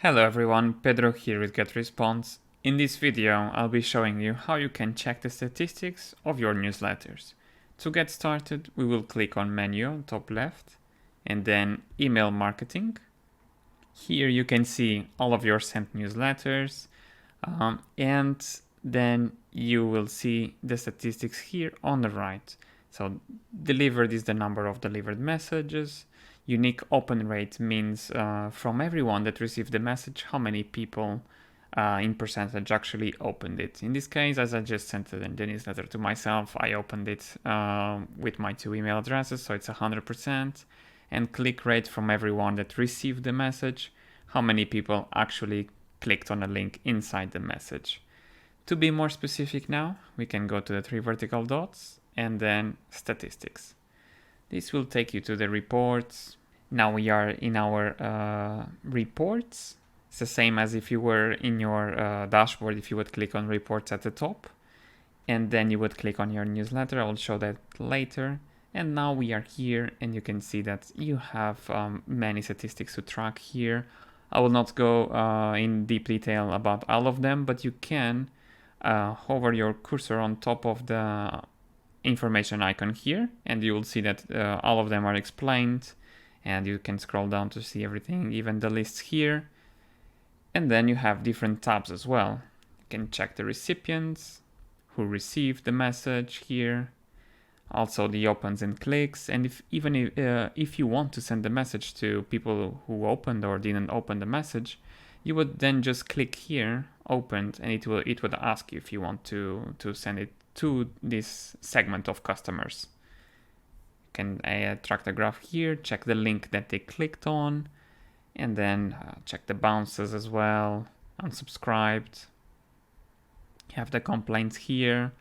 Hello everyone, Pedro here with GetResponse. In this video, I'll be showing you how you can check the statistics of your newsletters. To get started, we will click on Menu on top left and then Email Marketing. Here you can see all of your sent newsletters and then you will see the statistics here on the right. So delivered is the number of delivered messages. Unique open rate means from everyone that received the message, how many people in percentage actually opened it. In this case, as I just sent the newsletter to myself, I opened it with my 2 email addresses, so it's 100%. And click rate from everyone that received the message, how many people actually clicked on a link inside the message. To be more specific now, we can go to the 3 vertical dots and then statistics. This will take you to the reports. Now we are in our reports. It's the same as if you were in your dashboard, if you would click on reports at the top and then you would click on your newsletter. I will show that later. And now we are here and you can see that you have many statistics to track here. I will not go in deep detail about all of them, but you can hover your cursor on top of the information icon here and you will see that all of them are explained and you can scroll down to see everything, even the lists here. And then you have different tabs as well. You can check the recipients, who received the message here, also the opens and clicks, and if you want to send the message to people who opened or didn't open the message, you would then just click here, opened, and it would ask you if you want to send it to this segment of customers. You can track the graph here, check the link that they clicked on, and then check the bounces as well, unsubscribed. You have the complaints here.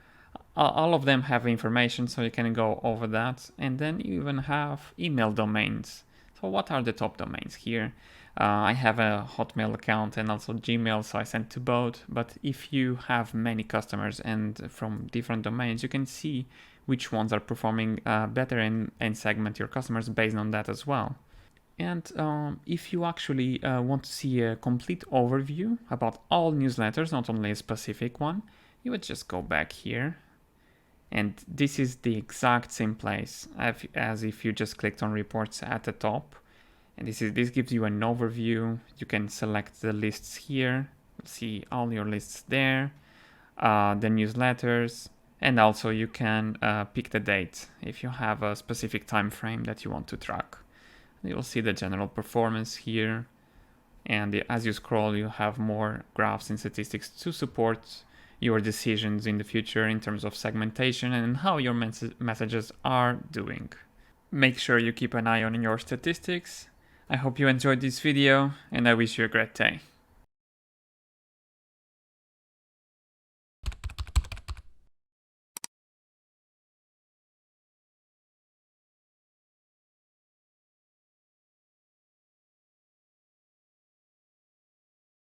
All of them have information, so you can go over that. And then you even have email domains. So what are the top domains here? I have a Hotmail account and also Gmail, so I send to both. But if you have many customers and from different domains, you can see which ones are performing better and segment your customers based on that as well. And if you actually want to see a complete overview about all newsletters, not only a specific one, you would just go back here. And this is the exact same place as if you just clicked on reports at the top. And this gives you an overview. You can select the lists here, see all your lists there, the newsletters, and also you can pick the date if you have a specific time frame that you want to track. You'll see the general performance here. And as you scroll, you have more graphs and statistics to support your decisions in the future in terms of segmentation and how your messages are doing. Make sure you keep an eye on your statistics. I hope you enjoyed this video and I wish you a great day.